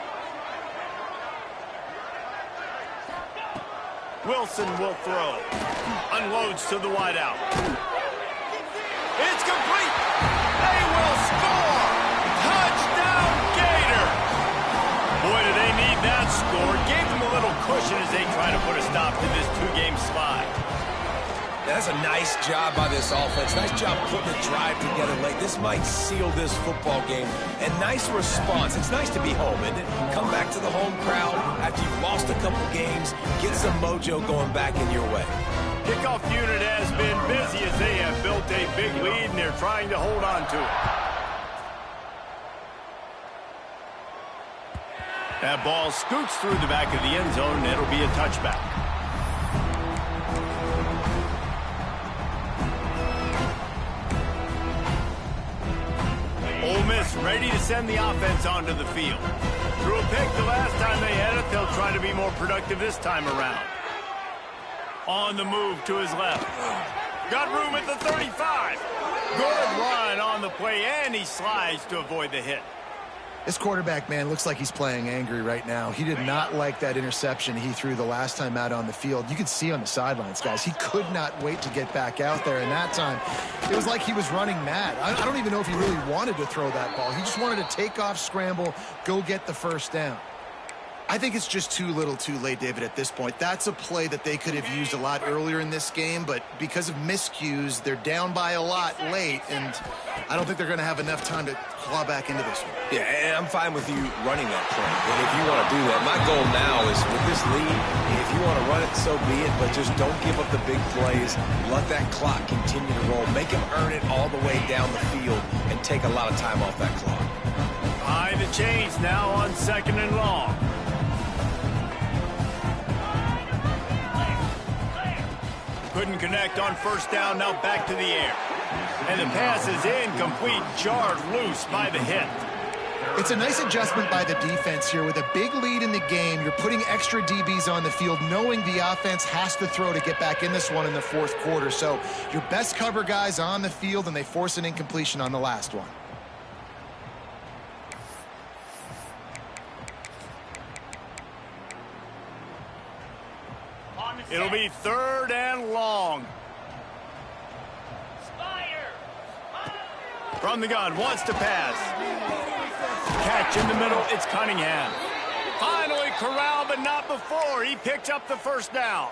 Wilson will throw. Unloads to the wideout. It's complete. They will score. Touchdown, Gator. Boy, do they need that score. Gave them a little cushion as they try to put a stop to this two-game slide. That's a nice job by this offense. Nice job putting the drive together late. This might seal this football game. And nice response. It's nice to be home, isn't it? Come back to the home crowd after you've lost a couple games. Get some mojo going back in your way. Kickoff unit has been busy as they have built a big lead, and they're trying to hold on to it. That ball scoots through the back of the end zone, and it'll be a touchback. Ole Miss ready to send the offense onto the field. Threw a pick the last time they had it. They'll try to be more productive this time around. On the move to his left. Got room at the 35. Good run on the play, and he slides to avoid the hit. This quarterback, man, looks like he's playing angry right now. He did not like that interception he threw the last time out on the field. You could see on the sidelines, guys, he could not wait to get back out there. And that time, it was like he was running mad. I don't even know if he really wanted to throw that ball. He just wanted to take off, scramble, go get the first down. I think it's just too little too late, David, at this point. That's a play that they could have used a lot earlier in this game, but because of miscues, they're down by a lot late, and I don't think they're going to have enough time to claw back into this one. Yeah, and I'm fine with you running that play. And if you want to do that, my goal now is with this lead, if you want to run it, so be it, but just don't give up the big plays. Let that clock continue to roll. Make them earn it all the way down the field and take a lot of time off that clock. Behind the chains now on second and long. Couldn't connect on first down, now back to the air. And the pass is incomplete, jarred loose by the hit. It's a nice adjustment by the defense here. With a big lead in the game, you're putting extra DBs on the field, knowing the offense has to throw to get back in this one in the fourth quarter. So your best cover guys on the field, and they force an incompletion on the last one. It'll be third and long. From the gun, wants to pass. Catch in the middle, it's Cunningham. Finally corralled, but not before. He picked up the first down.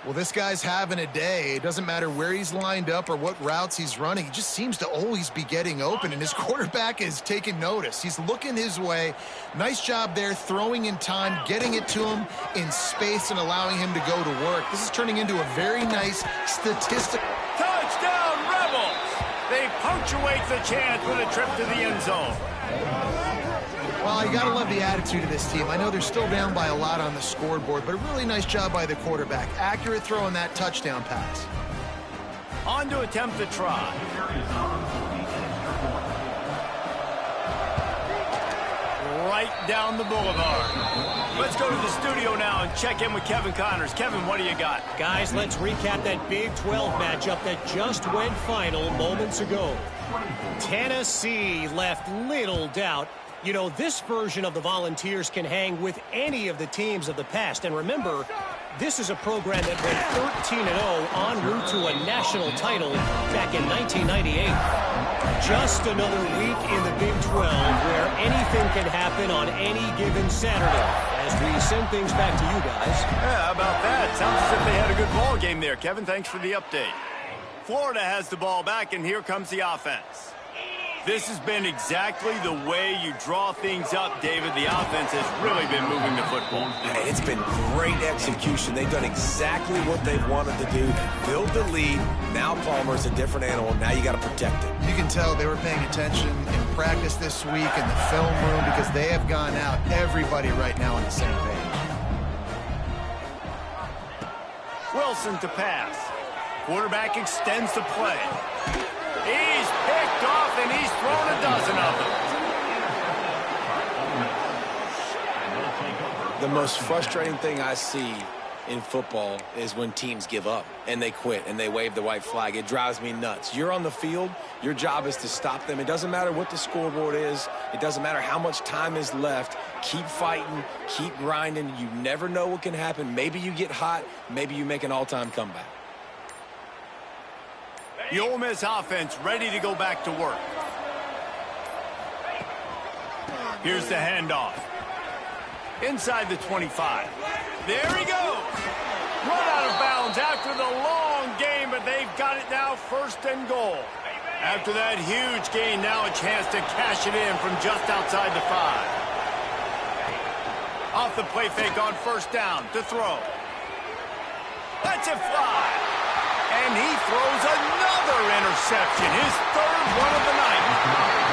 Well, this guy's having a day. It doesn't matter where he's lined up or what routes he's running. He just seems to always be getting open, and his quarterback is taking notice. He's looking his way. Nice job there, throwing in time, getting it to him in space and allowing him to go to work. This is turning into a very nice statistic. Touchdown, Rebels! They punctuate the chance with a trip to the end zone. Well, you got to love the attitude of this team. I know they're still down by a lot on the scoreboard, but a really nice job by the quarterback. Accurate throw on that touchdown pass. On to attempt the try. Right down the boulevard. Let's go to the studio now and check in with Kevin Connors. Kevin, what do you got? Guys, let's recap that Big 12 matchup that just went final moments ago. Tennessee left little doubt. You know, this version of the Volunteers can hang with any of the teams of the past. And remember, this is a program that went 13-0 en route to a national title back in 1998. Just another week in the Big 12 where anything can happen on any given Saturday. As we send things back to you guys. Yeah, how about that? Sounds as if they had a good ball game there. Kevin, thanks for the update. Florida has the ball back, and here comes the offense. This has been exactly the way you draw things up, David. The offense has really been moving the football. Hey, it's been great execution. They've done exactly what they've wanted to do. Build the lead. Now Palmer's a different animal. Now you got to protect it. You can tell they were paying attention in practice this week in the film room because they have gone out, everybody right now on the same page. Wilson to pass. Quarterback extends the play. He's picked off, and he's thrown a dozen of them. The most frustrating thing I see in football is when teams give up and they quit and they wave the white flag. It drives me nuts. You're on the field. Your job is to stop them. It doesn't matter what the scoreboard is. It doesn't matter how much time is left. Keep fighting. Keep grinding. You never know what can happen. Maybe you get hot. Maybe you make an all-time comeback. The Ole Miss offense ready to go back to work. Here's the handoff. Inside the 25. There he goes. Run out of bounds after the long game, but they've got it now first and goal. After that huge gain, now a chance to cash it in from just outside the 5. Off the play fake on first down to throw. Lets it fly. And he throws another interception, his third one of the night.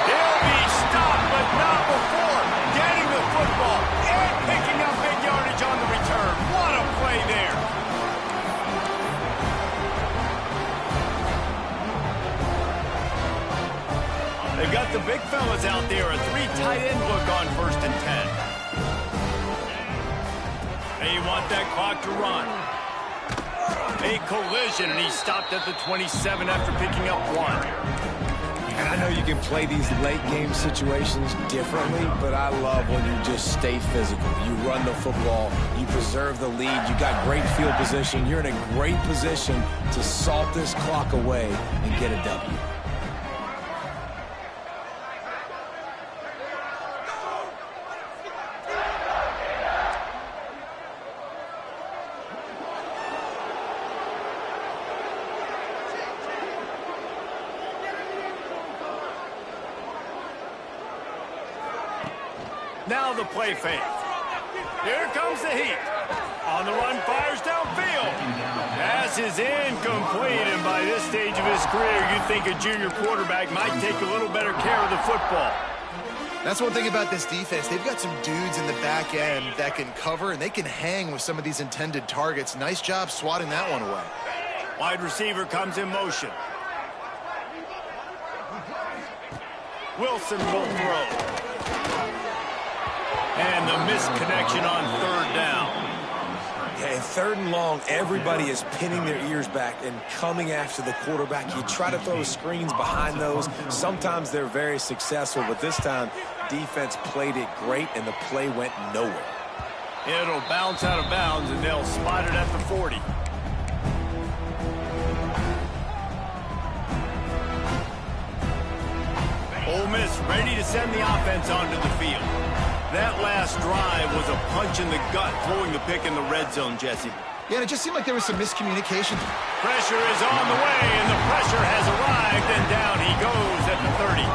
He'll be stopped, but not before getting the football and picking up big yardage on the return. What a play there. They've got the big fellas out there, a 3 tight end look on first and 10. They want that clock to run. A collision, and he stopped at the 27 after picking up 1. And I know you can play these late-game situations differently, but I love when you just stay physical. You run the football. You preserve the lead. You got great field position. You're in a great position to salt this clock away and get a W. Now the play fake. Here comes the heat. On the run, fires downfield. Pass is incomplete, and by this stage of his career, you'd think a junior quarterback might take a little better care of the football. That's one thing about this defense. They've got some dudes in the back end that can cover, and they can hang with some of these intended targets. Nice job swatting that one away. Wide receiver comes in motion. Wilson will throw. And the missed connection on third down. Yeah, in third and long, everybody is pinning their ears back and coming after the quarterback. You try to throw screens behind those. Sometimes they're very successful, but this time, defense played it great, and the play went nowhere. It'll bounce out of bounds, and they'll spot it at the 40. Ole Miss ready to send the offense onto the field. That last drive was a punch in the gut, throwing the pick in the red zone, Jesse. Yeah, and it just seemed like there was some miscommunication. Pressure is on the way, and the pressure has arrived, and down he goes at the 30.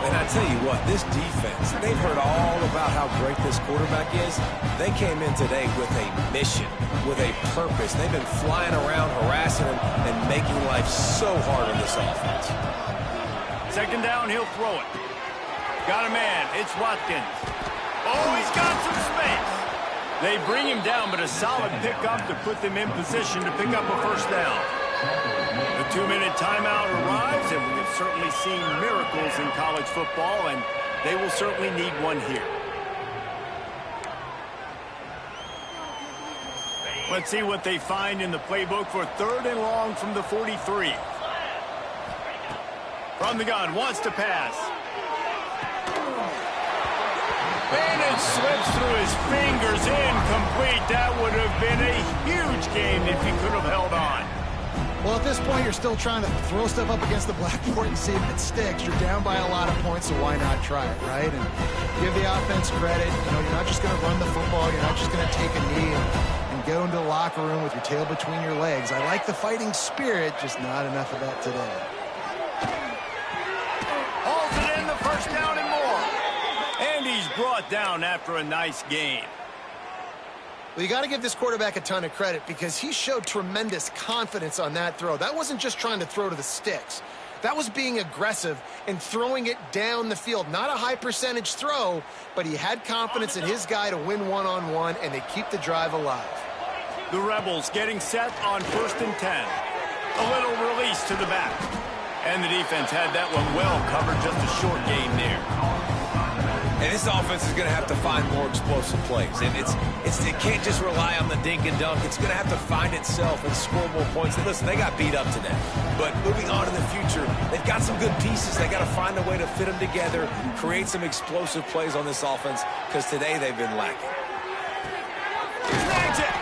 And I tell you what, this defense, they've heard all about how great this quarterback is. They came in today with a mission, with a purpose. They've been flying around, harassing him, and making life so hard on this offense. Second down, he'll throw it. Got a man, it's Watkins. Oh, he's got some space. They bring him down, but a solid pickup to put them in position to pick up a first down. The 2-minute timeout arrives, and we have certainly seen miracles in college football, and they will certainly need one here. Let's see what they find in the playbook for 3rd and long from the 43. From the gun, wants to pass. And it slips through his fingers, incomplete. That would have been a huge gain if he could have held on. Well, at this point, you're still trying to throw stuff up against the blackboard and see if it sticks. You're down by a lot of points, so why not try it, right? And give the offense credit. You know, you're not just going to run the football. You're not just going to take a knee and go into the locker room with your tail between your legs. I like the fighting spirit, just not enough of that today. Hauls it in, the first down and more. And he's brought down after a nice gain. Well, you got to give this quarterback a ton of credit because he showed tremendous confidence on that throw. That wasn't just trying to throw to the sticks. That was being aggressive and throwing it down the field. Not a high percentage throw, but he had confidence in his guy to win one-on-one, and they keep the drive alive. The Rebels getting set on 1st and 10. A little release to the back. And the defense had that one well covered, just a short gain there. And this offense is going to have to find more explosive plays. And it can't just rely on the dink and dunk. It's going to have to find itself and score more points. And listen, they got beat up today. But moving on in the future, they've got some good pieces. They got to find a way to fit them together, create some explosive plays on this offense, because today they've been lacking. Snags it.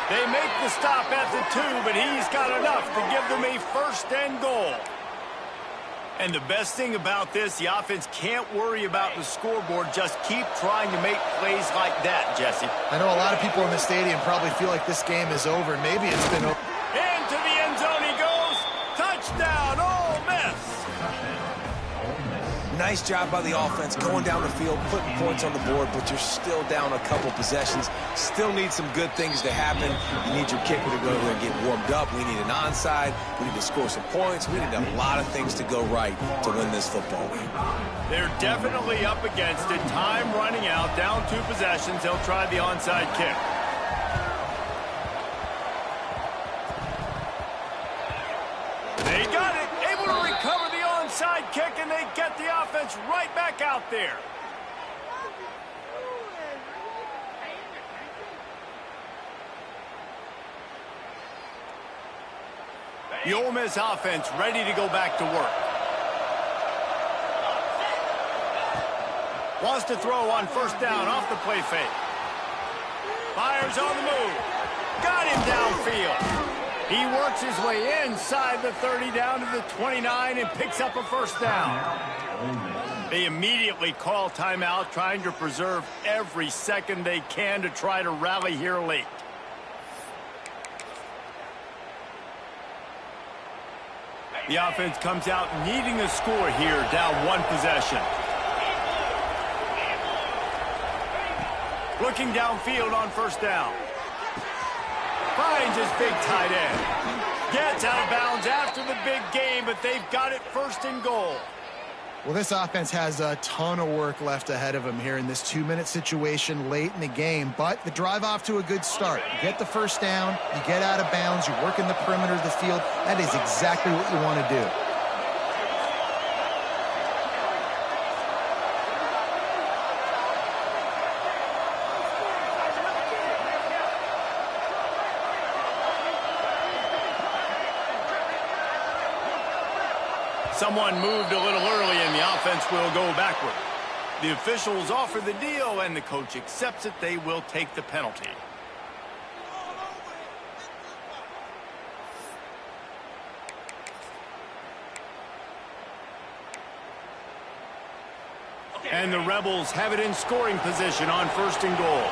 They make the stop at the 2, but he's got enough to give them a 1st and goal. And the best thing about this, the offense can't worry about the scoreboard. Just keep trying to make plays like that, Jesse. I know a lot of people in the stadium probably feel like this game is over. Maybe it's been over. Into the end zone he goes. Touchdown, Ole Miss. Nice job by the offense going down the field, putting points on the board, but you're still down a couple possessions. Still need some good things to happen. You need your kicker to go there and get warmed up. We need an onside. We need to score some points. We need a lot of things to go right to win this football game. They're definitely up against it. Time running out, down 2 possessions. They'll try the onside kick. They got it. Able to recover the onside kick, and they get the offense right back out there. The Ole Miss offense ready to go back to work. Wants to throw on 1st down off the play fake. Fires on the move. Got him downfield. He works his way inside the 30 down to the 29 and picks up a 1st down. They immediately call timeout, trying to preserve every second they can to try to rally here late. The offense comes out needing a score here, down 1 possession. Looking downfield on 1st down. Finds his big tight end. Gets out of bounds after the big game, but they've got it 1st and goal. Well, this offense has a ton of work left ahead of them here in this 2-minute situation late in the game, but the drive off to a good start. You get the 1st down, you get out of bounds, you work in the perimeter of the field. That is exactly what you want to do. Someone moved a little early, and the offense will go backward. The officials offer the deal, and the coach accepts it. They will take the penalty. And the Rebels have it in scoring position on 1st and goal.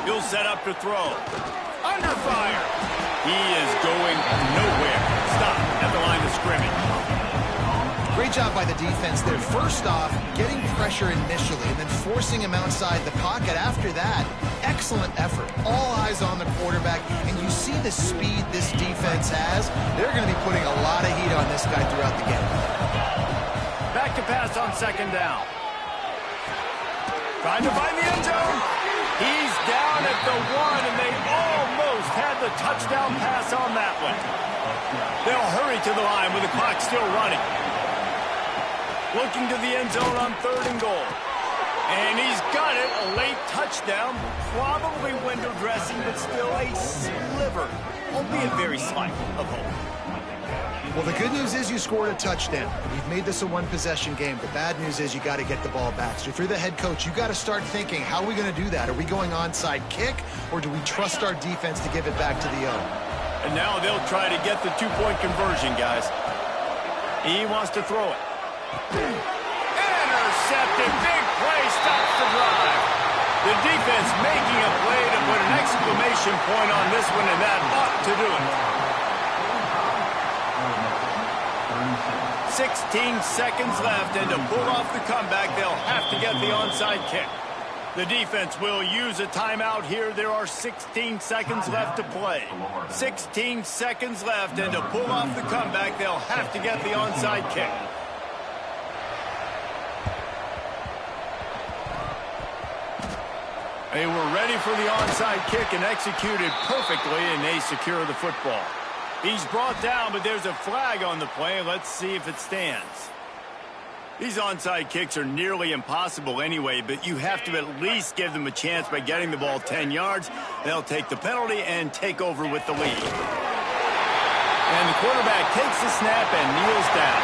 He'll set up to throw. Under fire. He is going nowhere. Stop at the line of scrimmage. Great job by the defense there. First off, getting pressure initially and then forcing him outside the pocket. After that, excellent effort. All eyes on the quarterback, and you see the speed this defense has. They're going to be putting a lot of heat on this guy throughout the game. Back to pass on 2nd down. Trying to find the end zone. He's down at the 1, and they almost had the touchdown pass on that one. They'll hurry to the line with the clock still running. Looking to the end zone on 3rd and goal. And he's got it, a late touchdown, probably window dressing, but still a sliver, albeit very slight, of hope. Well, the good news is you scored a touchdown. You've made this a one-possession game. The bad news is you got to get the ball back. So if you're the head coach, you got to start thinking, how are we going to do that? Are we going onside kick, or do we trust our defense to give it back to the O? And now they'll try to get the two-point conversion, guys. He wants to throw it. Intercepted. Big play stops the drive. The defense making a play to put an exclamation point on this one, and that ought to do it. 16 seconds left, and to pull off the comeback, they'll have to get the onside kick. The defense will use a timeout here. There are 16 seconds left to play. 16 seconds left, and to pull off the comeback, they'll have to get the onside kick. They were ready for the onside kick and executed perfectly, and they secure the football. He's brought down, but there's a flag on the play. Let's see if it stands. These onside kicks are nearly impossible anyway, but you have to at least give them a chance by getting the ball 10 yards. They'll take the penalty and take over with the lead. And the quarterback takes the snap and kneels down.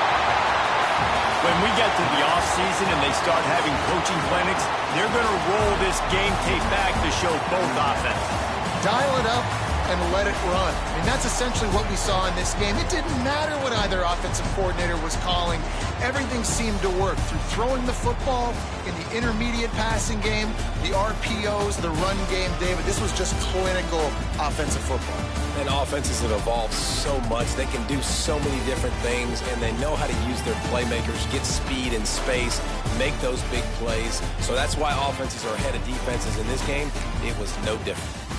When we get to the offseason and they start having coaching clinics, they're going to roll this game tape back to show both offenses. Dial it up and let it run. I mean, that's essentially what we saw in this game. It didn't matter what either offensive coordinator was calling. Everything seemed to work through throwing the football, in the intermediate passing game, the RPOs, the run game. David, this was just clinical offensive football. And offenses have evolved so much. They can do so many different things, and they know how to use their playmakers, get speed and space, make those big plays. So that's why offenses are ahead of defenses in this game. It was no different.